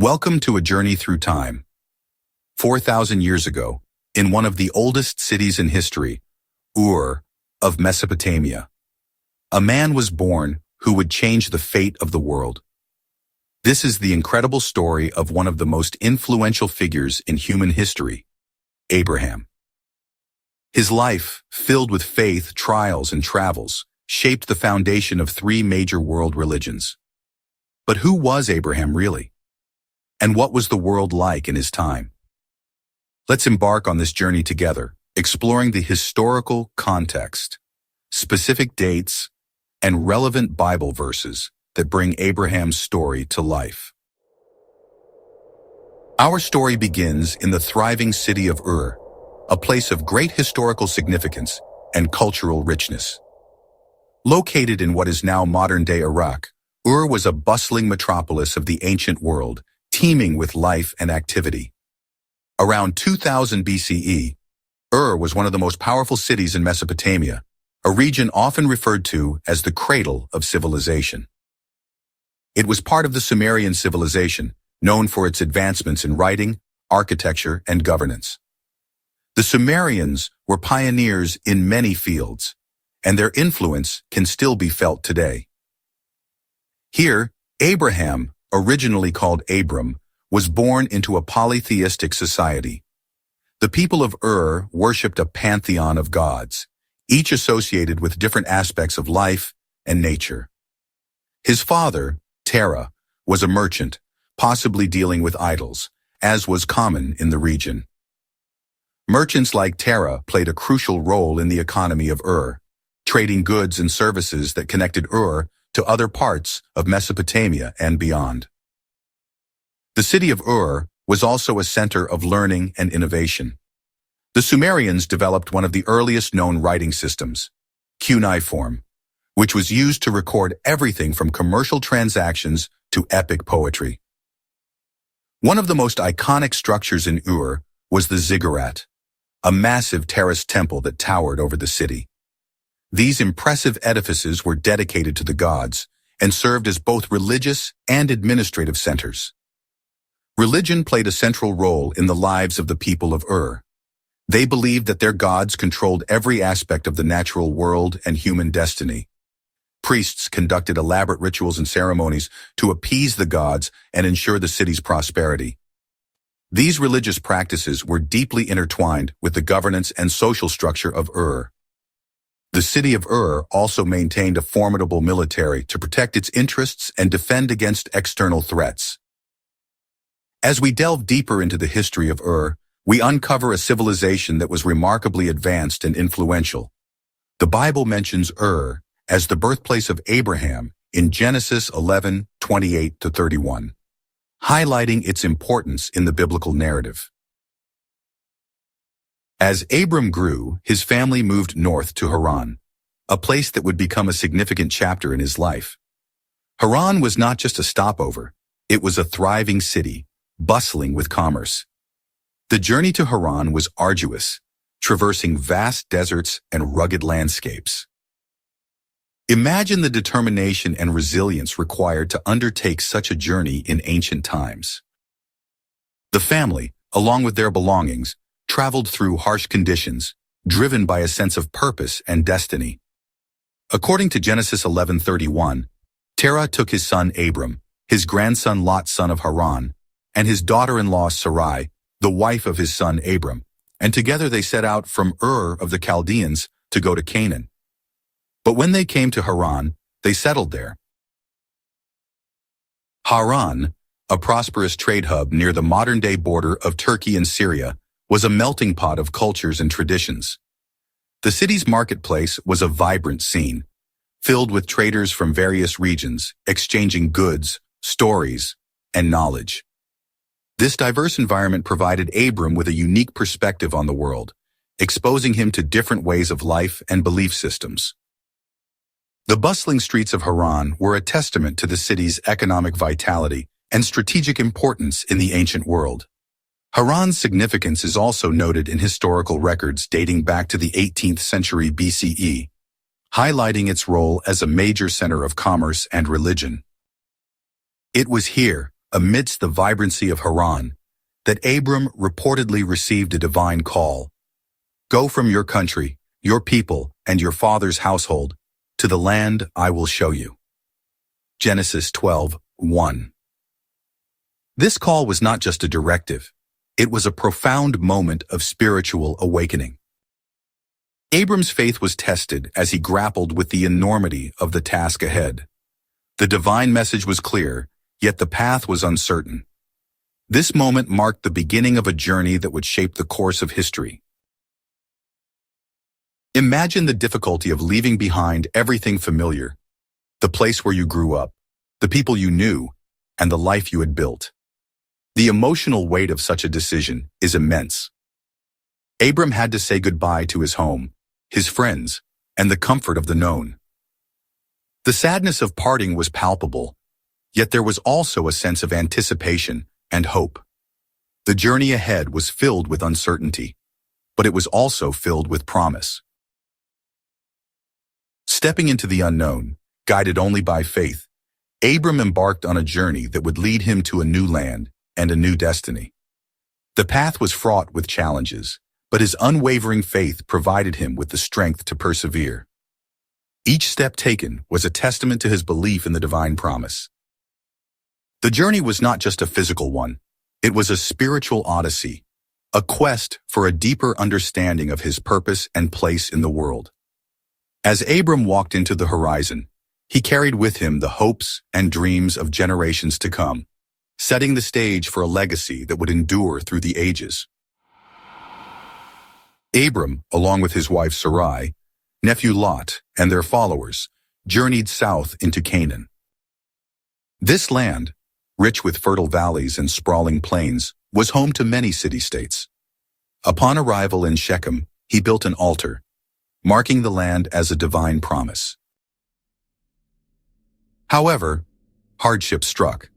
Welcome to a journey through time. 4,000 years ago, in one of the oldest cities in history, Ur of Mesopotamia, a man was born who would change the fate of the world. This is the incredible story of one of the most influential figures in human history, Abraham. His life, filled with faith, trials, and travels, shaped the foundation of three major world religions. But who was Abraham really? And what was the world like in his time? Let's embark on this journey together, exploring the historical context, specific dates, and relevant Bible verses that bring Abraham's story to life. Our story begins in the thriving city of Ur, a place of great historical significance and cultural richness. Located in what is now modern-day Iraq, Ur was a bustling metropolis of the ancient world, teeming with life and activity. Around 2000 BCE, Ur was one of the most powerful cities in Mesopotamia, a region often referred to as the cradle of civilization. It was part of the Sumerian civilization, known for its advancements in writing, architecture, and governance. The Sumerians were pioneers in many fields, and their influence can still be felt today. Here, Abraham, originally called Abram, was born into a polytheistic society. The people of Ur worshipped a pantheon of gods, each associated with different aspects of life and nature. His father, Terah, was a merchant, possibly dealing with idols, as was common in the region. Merchants like Terah played a crucial role in the economy of Ur, trading goods and services that connected Ur to other parts of Mesopotamia and beyond. The city of Ur was also a center of learning and innovation. The Sumerians developed one of the earliest known writing systems, cuneiform, which was used to record everything from commercial transactions to epic poetry. One of the most iconic structures in Ur was the ziggurat, a massive terraced temple that towered over the city. These impressive edifices were dedicated to the gods and served as both religious and administrative centers. Religion played a central role in the lives of the people of Ur. They believed that their gods controlled every aspect of the natural world and human destiny. Priests conducted elaborate rituals and ceremonies to appease the gods and ensure the city's prosperity. These religious practices were deeply intertwined with the governance and social structure of Ur. The city of Ur also maintained a formidable military to protect its interests and defend against external threats. As we delve deeper into the history of Ur, we uncover a civilization that was remarkably advanced and influential. The Bible mentions Ur as the birthplace of Abraham in Genesis 11:28-31, highlighting its importance in the biblical narrative. As Abram grew, his family moved north to Haran, a place that would become a significant chapter in his life. Haran was not just a stopover, it was a thriving city, bustling with commerce. The journey to Haran was arduous, traversing vast deserts and rugged landscapes. Imagine the determination and resilience required to undertake such a journey in ancient times. The family, along with their belongings, traveled through harsh conditions, driven by a sense of purpose and destiny. According to Genesis 11:31, Terah took his son Abram, his grandson Lot son of Haran, and his daughter-in-law Sarai, the wife of his son Abram, and together they set out from Ur of the Chaldeans to go to Canaan. But when they came to Haran, they settled there. Haran, a prosperous trade hub near the modern-day border of Turkey and Syria, was a melting pot of cultures and traditions. The city's marketplace was a vibrant scene, filled with traders from various regions, exchanging goods, stories, and knowledge. This diverse environment provided Abram with a unique perspective on the world, exposing him to different ways of life and belief systems. The bustling streets of Haran were a testament to the city's economic vitality and strategic importance in the ancient world. Haran's significance is also noted in historical records dating back to the 18th century BCE, highlighting its role as a major center of commerce and religion. It was here, amidst the vibrancy of Haran, that Abram reportedly received a divine call. Go from your country, your people, and your father's household, to the land I will show you. Genesis 12:1. This call was not just a directive, it was a profound moment of spiritual awakening. Abram's faith was tested as he grappled with the enormity of the task ahead. The divine message was clear, yet the path was uncertain. This moment marked the beginning of a journey that would shape the course of history. Imagine the difficulty of leaving behind everything familiar, the place where you grew up, the people you knew, and the life you had built. The emotional weight of such a decision is immense. Abram had to say goodbye to his home, his friends, and the comfort of the known. The sadness of parting was palpable, yet there was also a sense of anticipation and hope. The journey ahead was filled with uncertainty, but it was also filled with promise. Stepping into the unknown, guided only by faith, Abram embarked on a journey that would lead him to a new land and a new destiny. The path was fraught with challenges, but his unwavering faith provided him with the strength to persevere. Each step taken was a testament to his belief in the divine promise. The journey was not just a physical one, it was a spiritual odyssey, a quest for a deeper understanding of his purpose and place in the world. As Abram walked into the horizon, he carried with him the hopes and dreams of generations to come, setting the stage for a legacy that would endure through the ages. Abram, along with his wife Sarai, nephew Lot, and their followers, journeyed south into Canaan. This land, rich with fertile valleys and sprawling plains, was home to many city-states. Upon arrival in Shechem, he built an altar, marking the land as a divine promise. However, hardship struck.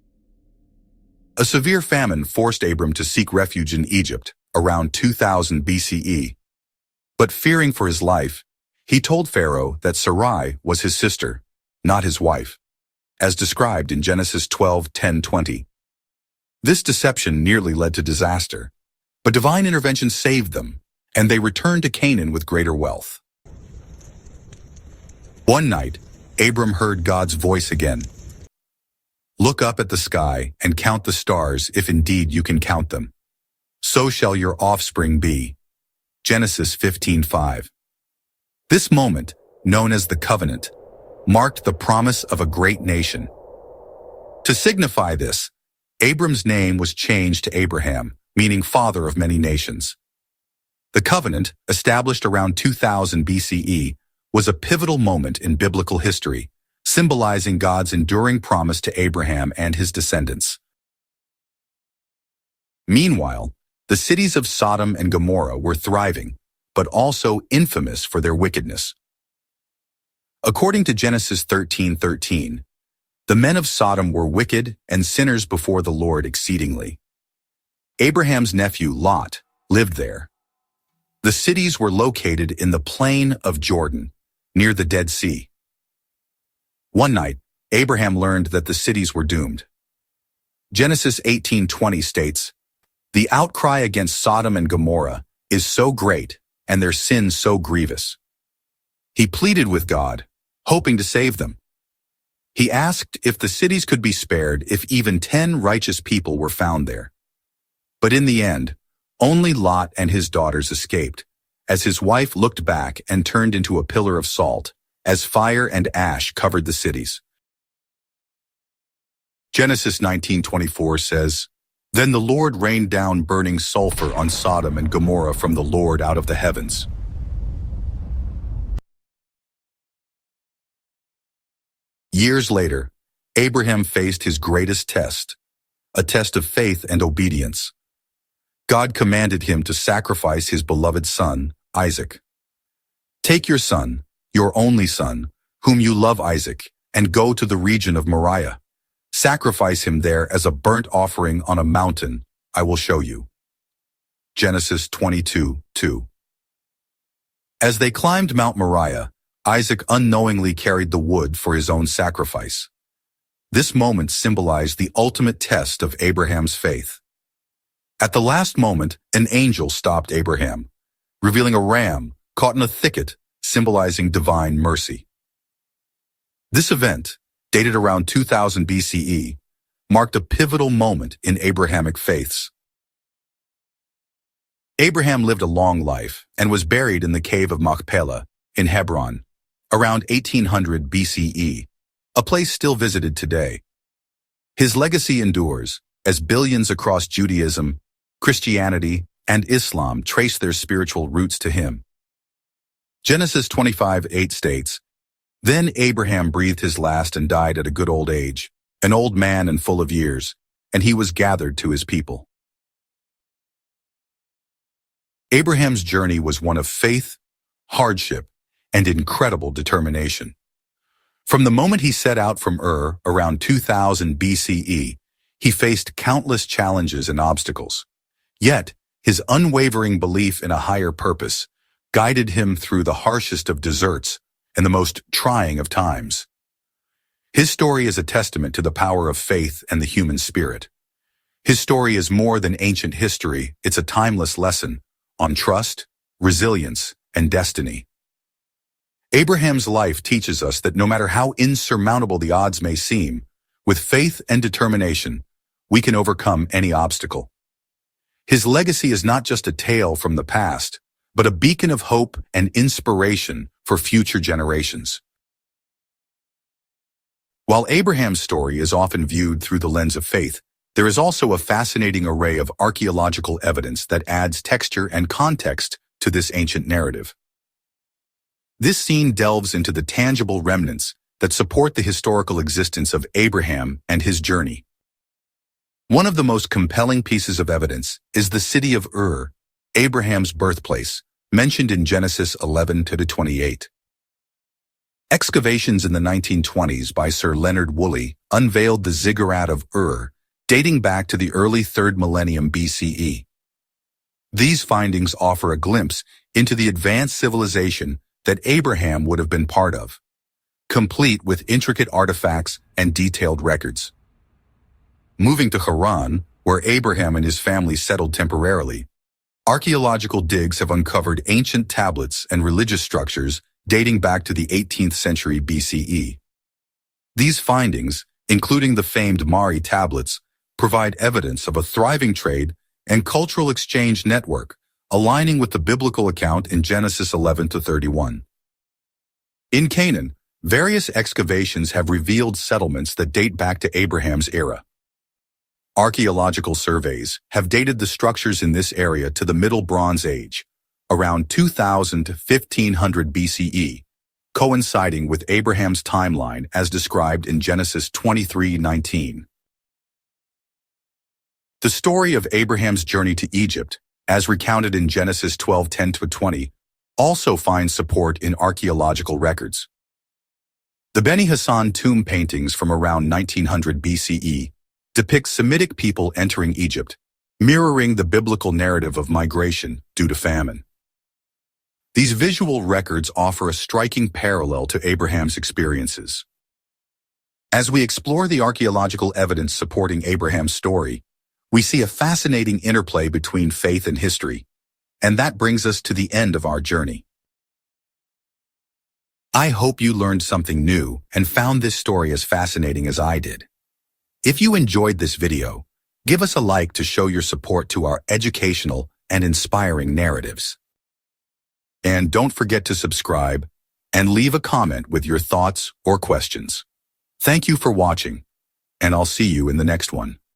A severe famine forced Abram to seek refuge in Egypt around 2000 BCE. But fearing for his life, he told Pharaoh that Sarai was his sister, not his wife, as described in Genesis 12:10-20. This deception nearly led to disaster, but divine intervention saved them, and they returned to Canaan with greater wealth. One night, Abram heard God's voice again. Look up at the sky and count the stars if indeed you can count them. So shall your offspring be. Genesis 15:5. This moment, known as the covenant, marked the promise of a great nation. To signify this, Abram's name was changed to Abraham, meaning father of many nations. The covenant, established around 2000 BCE, was a pivotal moment in biblical history, symbolizing God's enduring promise to Abraham and his descendants. Meanwhile, the cities of Sodom and Gomorrah were thriving, but also infamous for their wickedness. According to Genesis 13:13, the men of Sodom were wicked and sinners before the Lord exceedingly. Abraham's nephew Lot lived there. The cities were located in the plain of Jordan, near the Dead Sea. One night, Abraham learned that the cities were doomed. Genesis 18:20 states, "The outcry against Sodom and Gomorrah is so great and their sin so grievous." He pleaded with God, hoping to save them. He asked if the cities could be spared if even 10 righteous people were found there. But in the end, only Lot and his daughters escaped, as his wife looked back and turned into a pillar of salt, as fire and ash covered the cities. Genesis 19:24 says, "Then the Lord rained down burning sulfur on Sodom and Gomorrah from the Lord out of the heavens." Years later, Abraham faced his greatest test, a test of faith and obedience. God commanded him to sacrifice his beloved son, Isaac. "Take your son, your only son, whom you love, Isaac, and go to the region of Moriah. Sacrifice him there as a burnt offering on a mountain I will show you." Genesis 22:2. As they climbed Mount Moriah, Isaac unknowingly carried the wood for his own sacrifice. This moment symbolized the ultimate test of Abraham's faith. At the last moment, an angel stopped Abraham, revealing a ram caught in a thicket, symbolizing divine mercy. This event, dated around 2000 BCE, marked a pivotal moment in Abrahamic faiths. Abraham lived a long life and was buried in the cave of Machpelah in Hebron, around 1800 BCE, a place still visited today. His legacy endures, as billions across Judaism, Christianity, and Islam trace their spiritual roots to him. Genesis 25:8 states, "Then Abraham breathed his last and died at a good old age, an old man and full of years, and he was gathered to his people." Abraham's journey was one of faith, hardship, and incredible determination. From the moment he set out from Ur around 2000 BCE, he faced countless challenges and obstacles. Yet, his unwavering belief in a higher purpose guided him through the harshest of deserts and the most trying of times. His story is a testament to the power of faith and the human spirit. His story is more than ancient history, it's a timeless lesson on trust, resilience, and destiny. Abraham's life teaches us that no matter how insurmountable the odds may seem, with faith and determination, we can overcome any obstacle. His legacy is not just a tale from the past, but a beacon of hope and inspiration for future generations. While Abraham's story is often viewed through the lens of faith, there is also a fascinating array of archaeological evidence that adds texture and context to this ancient narrative. This scene delves into the tangible remnants that support the historical existence of Abraham and his journey. One of the most compelling pieces of evidence is the city of Ur, Abraham's birthplace, mentioned in Genesis 11-28. Excavations in the 1920s by Sir Leonard Woolley unveiled the ziggurat of Ur, dating back to the early 3rd millennium BCE. These findings offer a glimpse into the advanced civilization that Abraham would have been part of, complete with intricate artifacts and detailed records. Moving to Haran, where Abraham and his family settled temporarily, archaeological digs have uncovered ancient tablets and religious structures dating back to the 18th century BCE. These findings, including the famed Mari tablets, provide evidence of a thriving trade and cultural exchange network, aligning with the biblical account in Genesis 11-31. In Canaan, various excavations have revealed settlements that date back to Abraham's era. Archaeological surveys have dated the structures in this area to the Middle Bronze Age, around 2000 to 1500 BCE, coinciding with Abraham's timeline as described in Genesis 23:19. The story of Abraham's journey to Egypt, as recounted in Genesis 12:10-20, also finds support in archaeological records. The Beni Hassan tomb paintings from around 1900 BCE depict Semitic people entering Egypt, mirroring the biblical narrative of migration due to famine. These visual records offer a striking parallel to Abraham's experiences. As we explore the archaeological evidence supporting Abraham's story, we see a fascinating interplay between faith and history, and that brings us to the end of our journey. I hope you learned something new and found this story as fascinating as I did. If you enjoyed this video, give us a like to show your support to our educational and inspiring narratives. And don't forget to subscribe and leave a comment with your thoughts or questions. Thank you for watching, and I'll see you in the next one.